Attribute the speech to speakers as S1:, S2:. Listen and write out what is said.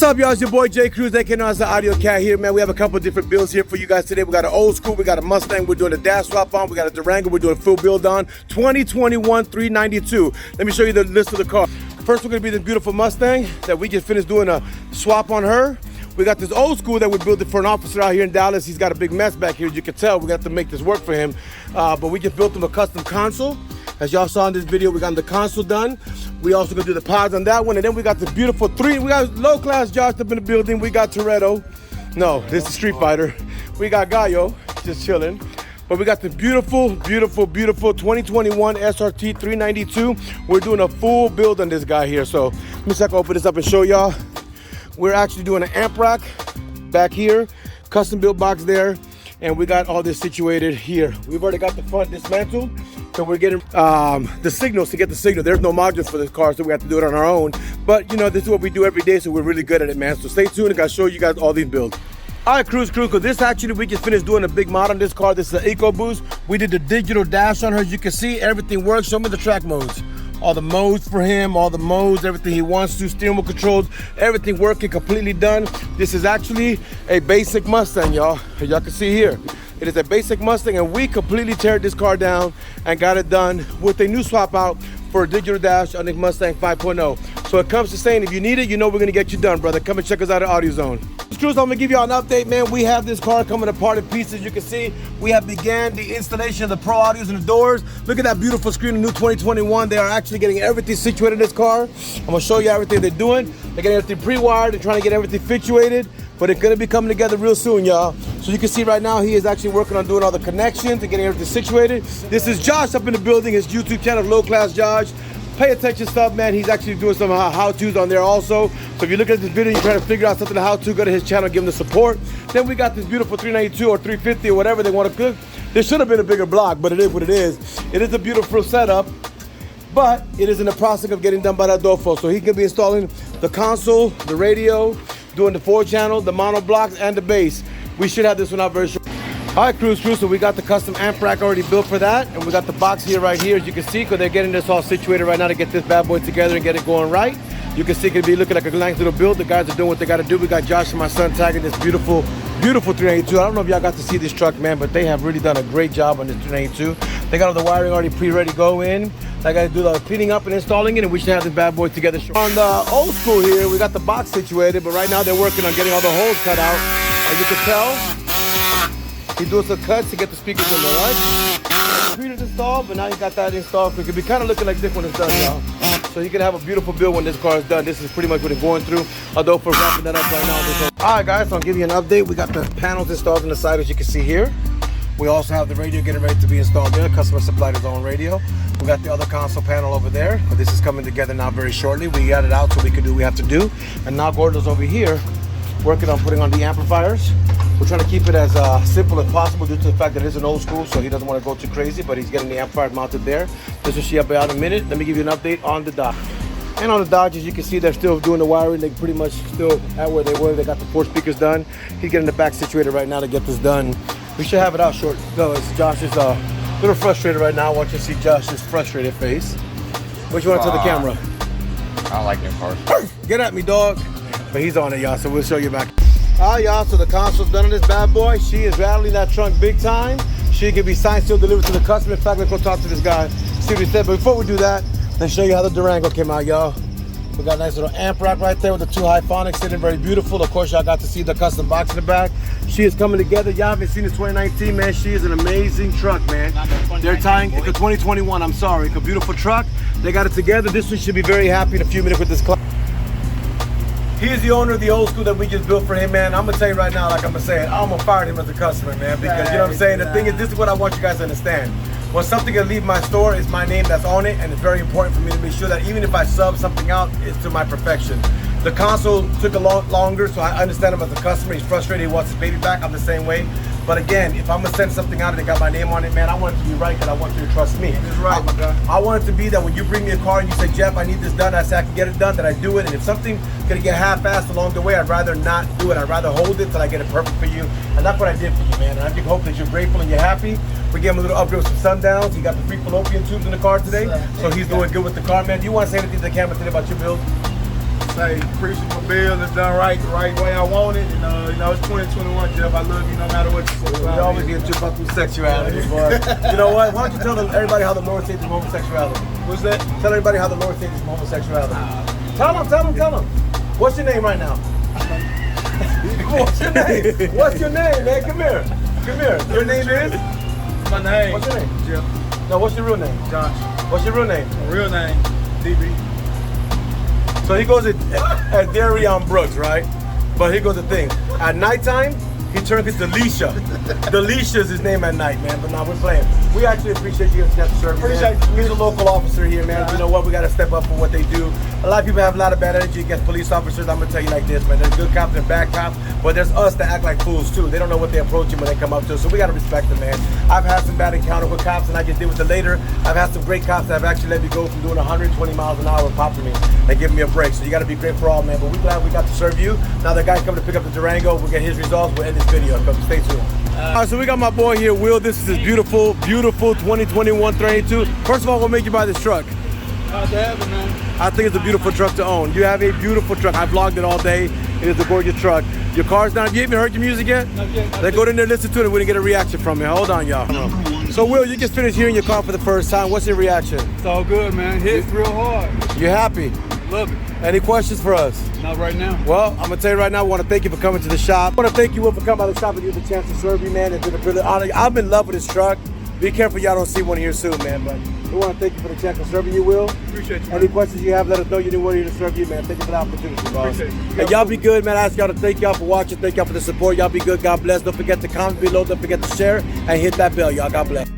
S1: up, y'all? It's your boy J Cruz, aka known as the Audio Cat here, man. We have a couple different builds here for you guys today. We got an old school, we got a Mustang, we're doing a dash swap on, we got a Durango, we're doing a full build on. 2021 392. Let me show you the list of the car. First, we're gonna be the beautiful Mustang that we just finished doing a swap on her. We got this old school that we built it for an officer out here in Dallas. He's got a big mess back here, as you can tell. We got to make this work for him. But we just built him a custom console. As y'all saw in this video, we got the console done. We also gonna do the pods on that one. And then we got the beautiful we got low class Josh up in the building. We got Toretto. No, this is Street Fighter. We got Gallo, just chilling. But we got the beautiful, beautiful, beautiful 2021 SRT 392. We're doing a full build on this guy here. So let me see if I can open this up and show y'all. We're actually doing an amp rack back here, custom built box there, and we got all this situated here. We've already got the front dismantled, so we're getting the signals to get the signal. There's no modules for this car, so we have to do it on our own. But you know, this is what we do every day, so we're really good at it, man. So stay tuned, and I'll show you guys all these builds. All right, crew, because this actually, we just finished doing a big mod on this car. This is an EcoBoost. We did the digital dash on her. As you can see, everything works. Show me the track modes. All the modes for him, all the modes, everything he wants to, steering wheel controls, everything working, completely done. This is actually a basic Mustang, y'all. As y'all can see here. It is a basic Mustang, and we completely teared this car down and got it done with a new swap out for a digital dash on the Mustang 5.0. So it comes to saying, if you need it, you know we're gonna get you done, brother. Come and check us out at AUDIOZONE. Screws, I'm gonna give y'all an update, man. We have this car coming apart in pieces. You can see we have began the installation of the Pro Audios and the doors. Look at that beautiful screen, the new 2021. They are actually getting everything situated in this car. I'm gonna show you everything they're doing. They're getting everything pre-wired. They're trying to get everything situated, but it's gonna be coming together real soon, y'all. So you can see right now, he is actually working on doing all the connections and getting everything situated. This is Josh up in the building, his YouTube channel, Low Class Josh. Pay attention stuff, man. He's actually doing some how-tos on there also. So if you look at this video, you're trying to figure out something how-to, go to his channel, give him the support. Then we got this beautiful 392 or 350 or whatever they want to cook. There should have been a bigger block, but it is what it is. It is a beautiful setup, but it is in the process of getting done by that Dofdge. So he can be installing the console, the radio, doing the 4-channel, the mono blocks, and the bass. We should have this one out very short. All right, crew, so we got the custom amp rack already built for that, and we got the box here right here, as you can see, because they're getting this all situated right now to get this bad boy together and get it going right. You can see it can be looking like a nice little build. The guys are doing what they got to do. We got Josh and my son tagging this beautiful, beautiful 392. I don't know if y'all got to see this truck, man, but they have really done a great job on this 392. They got all the wiring already pre-ready to go in. I got to do the cleaning up and installing it, and we should have this bad boy together. On the old school here, we got the box situated, but right now they're working on getting all the holes cut out. As you can tell, he's doing some cuts to get the speakers in there, right? Computer's installed, but now he got that installed. So it could be kind of looking like this when it's done, y'all. So you can have a beautiful build when this car is done. This is pretty much what it's going through. Although for wrapping that up right now. All right, guys, so I'll give you an update. We got the panels installed on the side, as you can see here. We also have the radio getting ready to be installed there. Customer supplied his own radio. We got the other console panel over there, but this is coming together now very shortly. We got it out so we can do what we have to do. And now Gordo's over here working on putting on the amplifiers. We're trying to keep it as simple as possible due to the fact that it is an old school, so he doesn't want to go too crazy, but he's getting the amplifier mounted there. This will see up out in a minute. Let me give you an update on the Dodge. And on the Dodge, as you can see, they're still doing the wiring. They're pretty much still at where they were. They got the 4 speakers done. He's getting the back situated right now to get this done. We should have it out short. No, Josh is a little frustrated right now. I want you to see Josh's frustrated face. What you want to tell the camera?
S2: I like new cars.
S1: Get at me, dog. But he's on it, y'all, so we'll show you back. All right, y'all, so the console's done on this bad boy. She is rattling that trunk big time. She can be signed, still delivered to the customer. In fact, let's go talk to this guy, see what he said. But before we do that, let's show you how the Durango came out, y'all. We got a nice little amp rack right there with the 2 Hyphonics sitting very beautiful. Of course, y'all got to see the custom box in the back. She is coming together. Y'all haven't seen the 2019, man. She is an amazing truck, man. They're tying, it's a 2021, I'm sorry. It's a beautiful truck. They got it together. This one should be very happy in a few minutes with this club. He is the owner of the old school that we just built for him, man. I'm gonna tell you right now, like I'm gonna say it, I'm gonna fire him as a customer, man, because you know what I'm saying? The thing is, this is what I want you guys to understand. When something can leave my store, it's my name that's on it, and it's very important for me to make sure that even if I sub something out, it's to my perfection. The console took a lot longer, so I understand him as a customer. He's frustrated, he wants his baby back. I'm the same way. But again, if I'm gonna send something out and it got my name on it, man, I want it to be right, and I want you to trust me.
S2: It's right, my guy.
S1: I want it to be that when you bring me a car and you say, Jeff, I need this done, I say I can get it done, that I do it. And if something's gonna get half-assed along the way, I'd rather not do it. I'd rather hold it till I get it perfect for you. And that's what I did for you, man. And I hope that you're grateful and you're happy. We gave him a little upgrade with some sundowns. He got the 3 fallopian tubes in the car today, so he's doing good with the car, man. Do you want to say anything to the camera today about your build?
S3: Say, appreciate my bill. It's done right, the right way I want it. And, you know, it's 2021, Jeff. I love you no matter what you say.
S1: We always get you about through sexuality, boy. You know what? Why don't you tell everybody how the Lord saved you from homosexuality?
S3: What's that?
S1: Tell everybody how the Lord saved you from homosexuality. Tell them. What's your name right now? What's your name? What's your name, man? Come here. Your name is?
S3: My name.
S1: What's your name?
S3: Jeff.
S1: No, what's your real name?
S3: Josh.
S1: What's your real name?
S3: My real name, DB.
S1: So he goes at Darion Brooks, right? But here goes the thing. At nighttime, he turns into Delisha. Delicia's his name at night, man. But now we're playing. We actually appreciate you and service.
S3: Appreciate you.
S1: He's a local officer here, man. You know what? We got to step up for what they do. A lot of people have a lot of bad energy against police officers. I'm gonna tell you like this, man. There's good cops and bad cops, but there's us that act like fools too. They don't know what they're approaching when they come up to us, so we gotta respect them, man. I've had some bad encounter with cops, and I just did with the later. I've had some great cops that have actually let me go from doing 120 miles an hour and popping me and giving me a break. So you gotta be great for all, man. But we're glad we got to serve you. Now the guy coming to pick up the Durango, we'll get his results. We'll end this video. Stay tuned. All right, so we got my boy here, Will. This is his beautiful 2021 32. First of all, what made you buy this truck?
S3: How's it happen, man?
S1: I think it's a beautiful truck to own. You have a beautiful truck. I vlogged it all day. It is a gorgeous truck. Your car's down. You even heard your music yet?
S3: Not yet.
S1: Then go in there, listen to it. We didn't get a reaction from you. Hold on, y'all. So, Will, you just finished hearing your car for the first time. What's your reaction?
S3: It's all good, man. Hit real hard.
S1: You happy?
S3: Love it.
S1: Any questions for us?
S3: Not right now.
S1: Well, I'm gonna tell you right now, I want to thank you for coming to the shop. I want to thank you, Will, for coming by the shop and giving the chance to serve you, man. It's been a really honor. I'm in love with this truck. Be careful y'all don't see one here soon, man. But we want to thank you for the chance to serve you, Will.
S3: Appreciate you, man.
S1: Any questions you have, let us know. You knew we're here to serve you, man. Thank you for the opportunity, boss.
S3: Appreciate you.
S1: And y'all be good, man. I ask y'all to thank y'all for watching. Thank y'all for the support. Y'all be good. God bless. Don't forget to comment below. Don't forget to share and hit that bell, y'all. God bless.